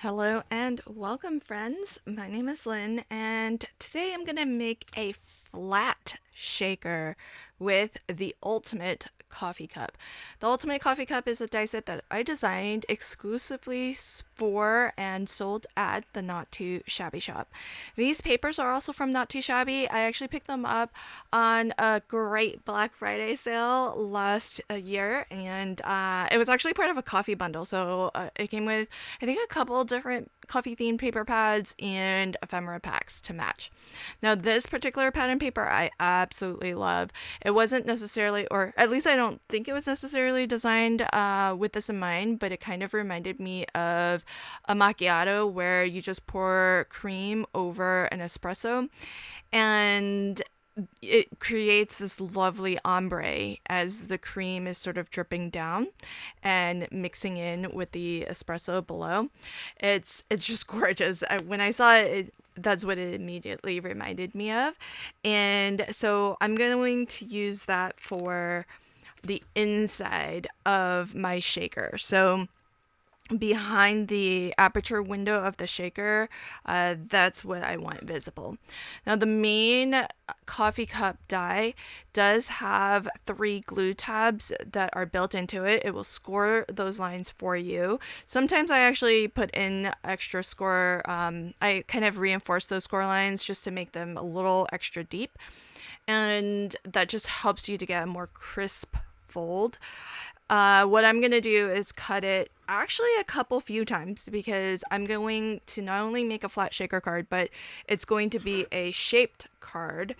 Hello and welcome, friends. My name is Lynn, and today I'm going to make a flat shaker with the Ultimate Coffee Cup. The Ultimate Coffee Cup is a die set that I designed exclusively for and sold at the Not Too Shabby shop. These papers are also from Not Too Shabby. I actually picked them up on a great Black Friday sale last year, and it was actually part of a coffee bundle. So it came with, I think, a couple different coffee themed paper pads and ephemera packs to match. Now, this particular pad and paper I absolutely love. It wasn't necessarily, or at least I don't think it was necessarily designed with this in mind, but it kind of reminded me of a macchiato where you just pour cream over an espresso and it creates this lovely ombre as the cream is sort of dripping down and mixing in with the espresso below. It's just gorgeous. When I saw it, that's what it immediately reminded me of. And so I'm going to use that for the inside of my shaker. So behind the aperture window of the shaker, that's what I want visible. Now, the main coffee cup die does have 3 glue tabs that are built into it. It will score those lines for you. Sometimes I actually put in extra score. I kind of reinforce those score lines just to make them a little extra deep, and that just helps you to get a more crisp fold. What I'm going to do is cut it actually a few times because I'm going to not only make a flat shaker card, but it's going to be a shaped card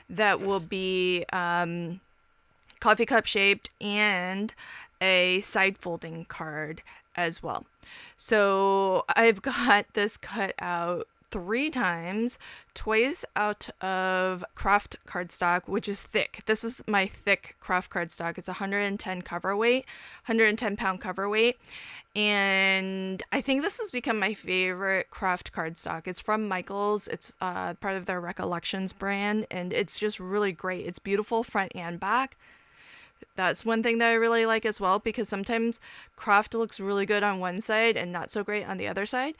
that will be coffee cup shaped and a side folding card as well. So I've got this cut out 3 times, twice out of craft cardstock, which is thick. This is my thick craft cardstock. It's 110 cover weight, 110 pound cover weight. And I think this has become my favorite craft cardstock. It's from Michaels. It's part of their Recollections brand, and it's just really great. It's beautiful front and back. That's one thing that I really like as well, because sometimes craft looks really good on one side and not so great on the other side.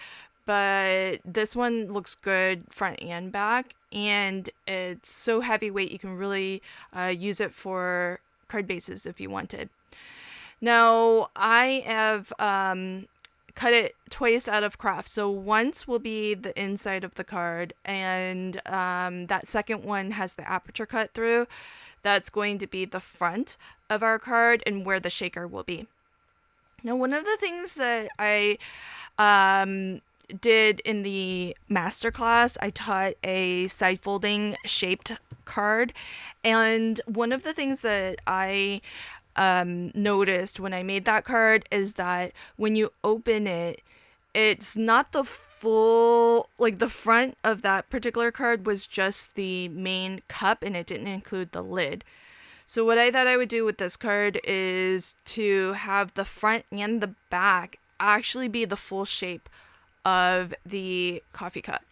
But this one looks good front and back, and it's so heavyweight you can really use it for card bases if you wanted. Now, I have cut it twice out of craft. So once will be the inside of the card, and that second one has the aperture cut through. That's going to be the front of our card and where the shaker will be. Now, one of the things that I did in the masterclass, I taught a side folding shaped card, and one of the things that I noticed when I made that card is that when you open it, it's not the full, like the front of that particular card was just the main cup and it didn't include the lid. So what I thought I would do with this card is to have the front and the back actually be the full shape of the coffee cup.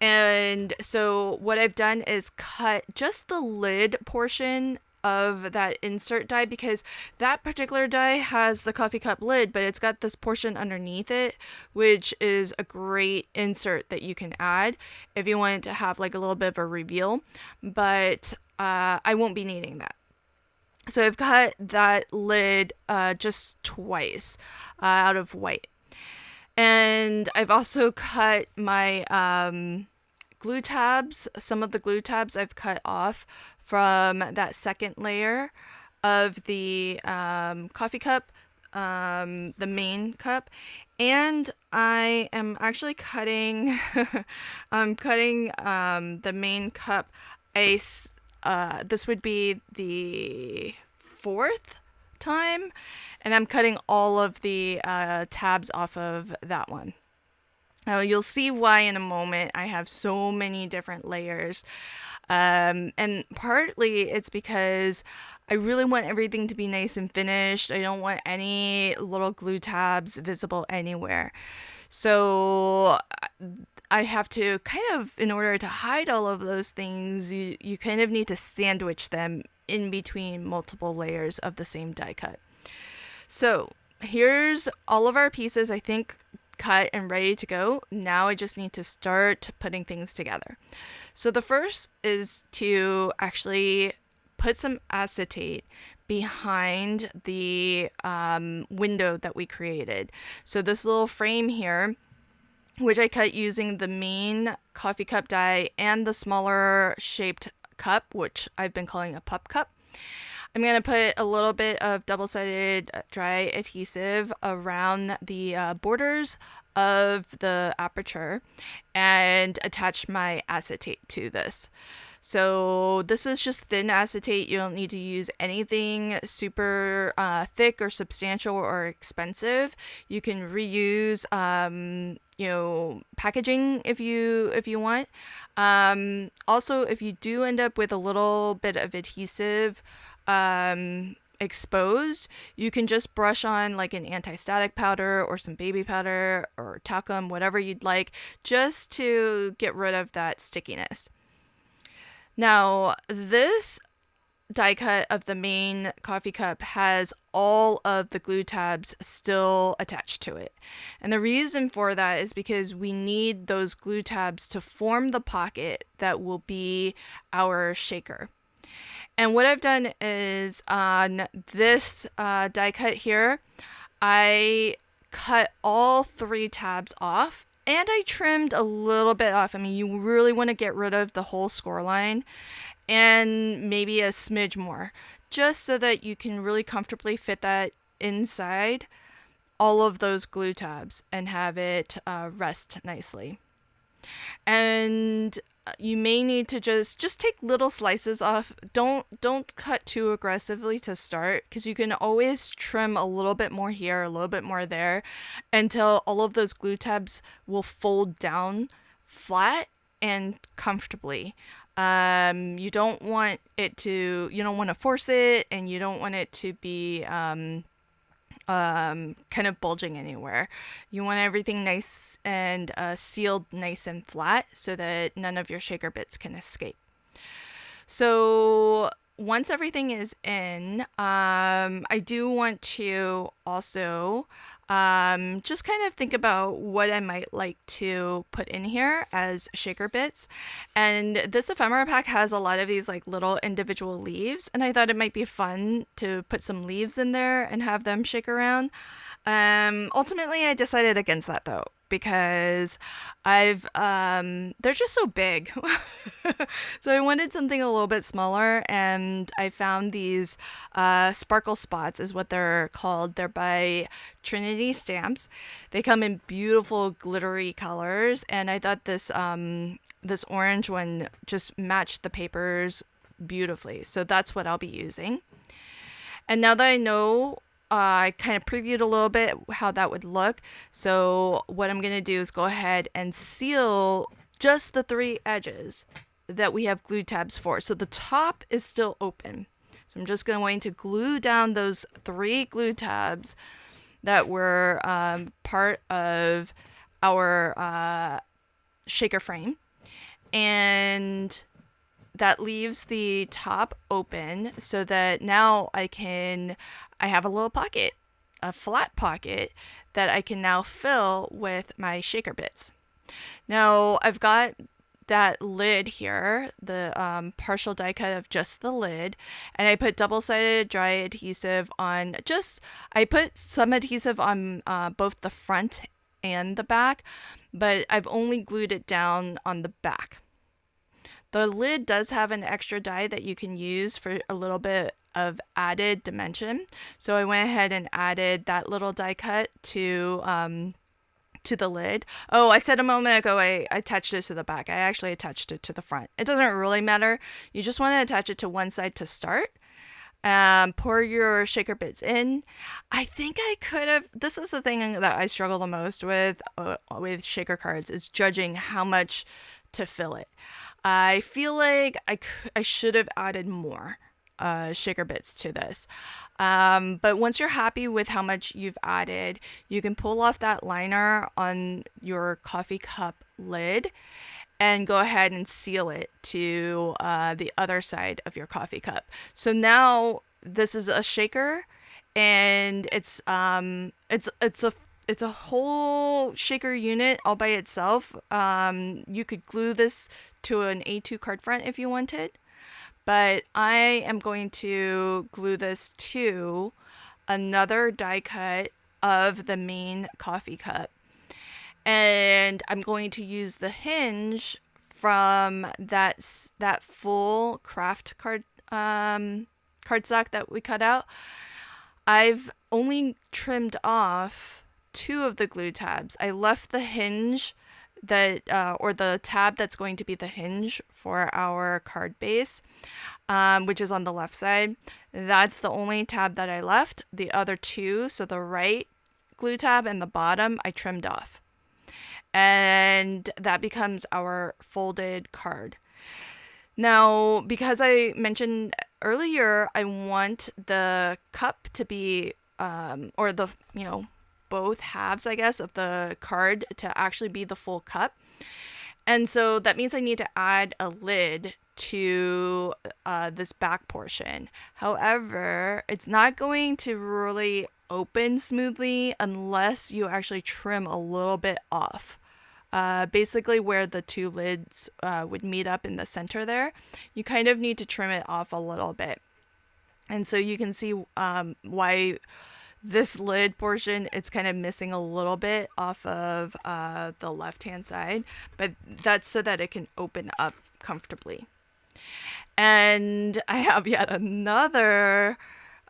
And so what I've done is cut just the lid portion of that insert die, because that particular die has the coffee cup lid, but it's got this portion underneath it, which is a great insert that you can add if you want to have like a little bit of a reveal, but I won't be needing that. So I've cut that lid just twice out of white. And I've also cut my glue tabs. Some of the glue tabs I've cut off from that second layer of the coffee cup, the main cup. And I am actually cutting, I'm cutting the main cup. This would be the 4th time, and I'm cutting all of the tabs off of that one. Now, you'll see why in a moment. I have so many different layers. And partly it's because I really want everything to be nice and finished. I don't want any little glue tabs visible anywhere. So I have to kind of, in order to hide all of those things, you kind of need to sandwich them in between multiple layers of the same die cut. So here's all of our pieces. I think cut and ready to go. Now I just need to start putting things together. So the first is to actually put some acetate behind the window that we created. So this little frame here, which I cut using the main coffee cup die and the smaller shaped cup, which I've been calling a pup cup. I'm going to put a little bit of double-sided dry adhesive around the borders of the aperture and attach my acetate to this. So this is just thin acetate. You don't need to use anything super thick or substantial or expensive. You can reuse, packaging if you want. Also, if you do end up with a little bit of adhesive exposed, you can just brush on like an anti-static powder or some baby powder or talcum, whatever you'd like, just to get rid of that stickiness. Now, this die cut of the main coffee cup has all of the glue tabs still attached to it. And the reason for that is because we need those glue tabs to form the pocket that will be our shaker. And what I've done is on this die cut here, I cut all 3 tabs off. And I trimmed a little bit off. I mean, you really want to get rid of the whole score line and maybe a smidge more, just so that you can really comfortably fit that inside all of those glue tabs and have it rest nicely. And you may need to just take little slices off. Don't cut too aggressively to start, because you can always trim a little bit more here, a little bit more there, until all of those glue tabs will fold down flat and comfortably. You don't want to force it, and you don't want it to be kind of bulging anywhere. You want everything nice and sealed nice and flat so that none of your shaker bits can escape. So once everything is in, I do want to also just kind of think about what I might like to put in here as shaker bits. And this ephemera pack has a lot of these like little individual leaves, and I thought it might be fun to put some leaves in there and have them shake around. Ultimately, I decided against that though, because they're just so big. So I wanted something a little bit smaller, and I found these sparkle spots is what they're called. They're by Trinity Stamps. They come in beautiful glittery colors, and I thought this orange one just matched the papers beautifully. So that's what I'll be using. And now that I know, I kind of previewed a little bit how that would look. So what I'm going to do is go ahead and seal just the 3 edges that we have glue tabs for. So the top is still open. So I'm just going to glue down those 3 glue tabs that were part of our shaker frame. And that leaves the top open so that now I have a little pocket, a flat pocket that I can now fill with my shaker bits. Now I've got that lid here, the partial die cut of just the lid, and I put double-sided dry adhesive on. I put some adhesive on both the front and the back, but I've only glued it down on the back. The lid does have an extra die that you can use for a little bit of added dimension. So I went ahead and added that little die cut to the lid. Oh, I said a moment ago I attached it to the back. I actually attached it to the front. It doesn't really matter. You just want to attach it to one side to start. Pour your shaker bits in. I think I could have. This is the thing that I struggle the most with shaker cards, is judging how much to fill it. I feel like I should have added more shaker bits to this. But once you're happy with how much you've added, you can pull off that liner on your coffee cup lid and go ahead and seal it to the other side of your coffee cup. So now this is a shaker, and it's a it's a whole shaker unit all by itself. You could glue this to an A2 card front if you wanted, but I am going to glue this to another die cut of the main coffee cup. And I'm going to use the hinge from that full craft cardstock that we cut out. I've only trimmed off 2 of the glue tabs. I left the hinge that or the tab that's going to be the hinge for our card base, which is on the left side. That's the only tab that I left. The other 2, so the right glue tab and the bottom, I trimmed off. And that becomes our folded card. Now, because I mentioned earlier, I want the cup to be, or the, both halves, I guess, of the card to actually be the full cup. And so that means I need to add a lid to this back portion. However, it's not going to really open smoothly unless you actually trim a little bit off. Basically where the 2 lids would meet up in the center there, you kind of need to trim it off a little bit. And so you can see why this lid portion, it's kind of missing a little bit off of the left-hand side, but that's so that it can open up comfortably. And I have yet another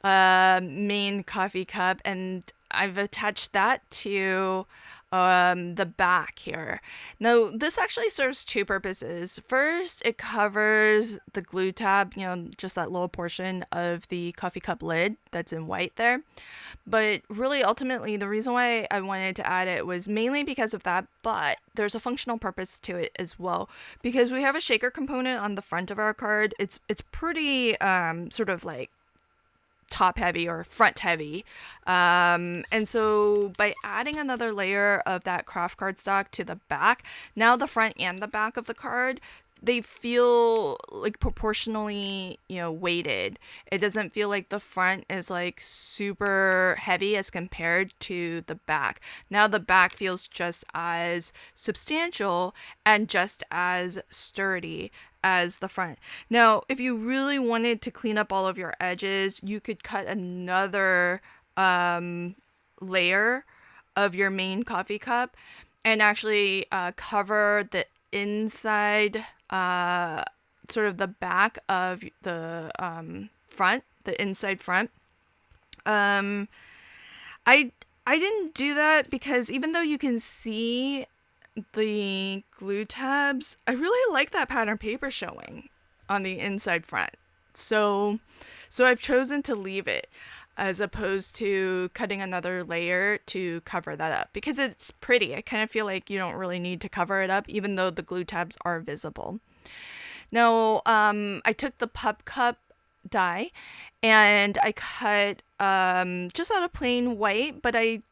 main coffee cup, and I've attached that to the back here. Now, this actually serves 2 purposes. First, it covers the glue tab, just that little portion of the coffee cup lid that's in white there. But really, ultimately, the reason why I wanted to add it was mainly because of that, but there's a functional purpose to it as well. Because we have a shaker component on the front of our card. It's pretty sort of like top heavy or front heavy, and so by adding another layer of that craft cardstock to the back, now the front and the back of the card, they feel like proportionally weighted. It doesn't feel like the front is like super heavy as compared to the back. Now the back feels just as substantial and just as sturdy as the front. Now, if you really wanted to clean up all of your edges, you could cut another layer of your main coffee cup and actually cover the inside, sort of the back of the front, the inside front. I didn't do that because even though you can see the glue tabs, I really like that pattern paper showing on the inside front. So I've chosen to leave it as opposed to cutting another layer to cover that up because it's pretty. I kind of feel like you don't really need to cover it up even though the glue tabs are visible. Now, I took the pup cup die and I cut just out of plain white, but I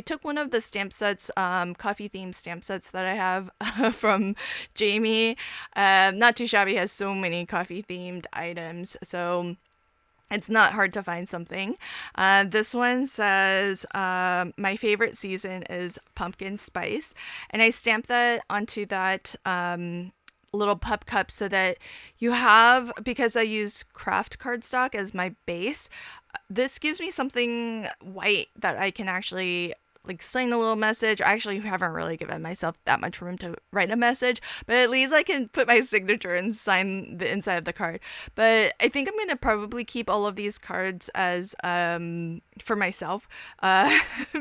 took one of the stamp sets, coffee themed stamp sets that I have from Jamie. Not Too Shabby has so many coffee themed items, so it's not hard to find something. This one says, my favorite season is pumpkin spice. And I stamped that onto that little pup cup so that you have, because I use craft cardstock as my base, this gives me something white that I can actually like sign a little message. I actually haven't really given myself that much room to write a message, but at least I can put my signature and sign the inside of the card. But I think I'm going to probably keep all of these cards as for myself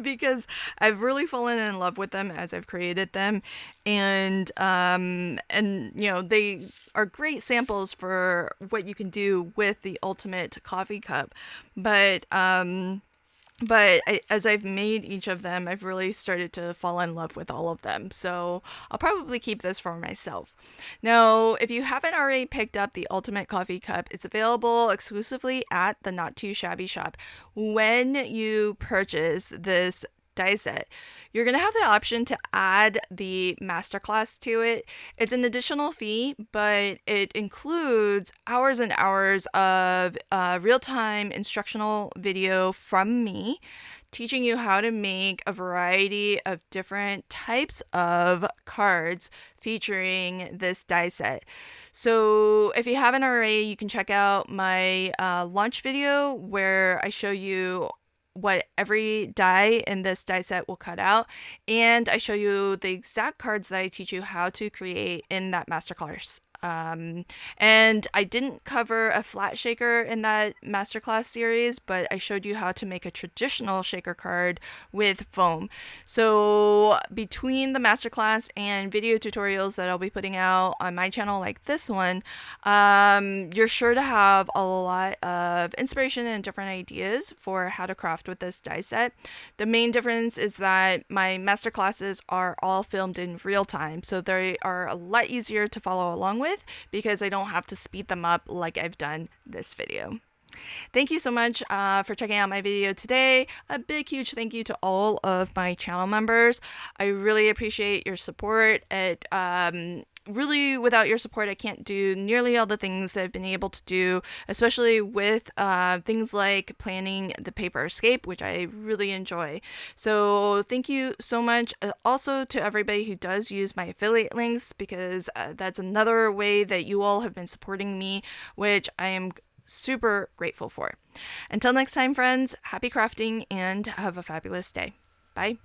because I've really fallen in love with them as I've created them, and they are great samples for what you can do with the ultimate coffee cup. But as I've made each of them, I've really started to fall in love with all of them. So I'll probably keep this for myself. Now, if you haven't already picked up the Ultimate Coffee Cup, it's available exclusively at the Not Too Shabby shop. When you purchase this die set. You're going to have the option to add the masterclass to it. It's an additional fee, but it includes hours and hours of real-time instructional video from me, teaching you how to make a variety of different types of cards featuring this die set. So if you haven't already, you can check out my launch video where I show you what every die in this die set will cut out, and I show you the exact cards that I teach you how to create in that masterclass. And I didn't cover a flat shaker in that masterclass series, but I showed you how to make a traditional shaker card with foam. So between the masterclass and video tutorials that I'll be putting out on my channel like this one, you're sure to have a lot of inspiration and different ideas for how to craft with this die set. The main difference is that my masterclasses are all filmed in real time, so they are a lot easier to follow along with because I don't have to speed them up like I've done this video. Thank you so much for checking out my video today. A big, huge thank you to all of my channel members. I really appreciate your support. Really, without your support, I can't do nearly all the things that I've been able to do, especially with things like planning the paper escape, which I really enjoy. So thank you so much. Also to everybody who does use my affiliate links, because that's another way that you all have been supporting me, which I am super grateful for. Until next time, friends, happy crafting and have a fabulous day. Bye.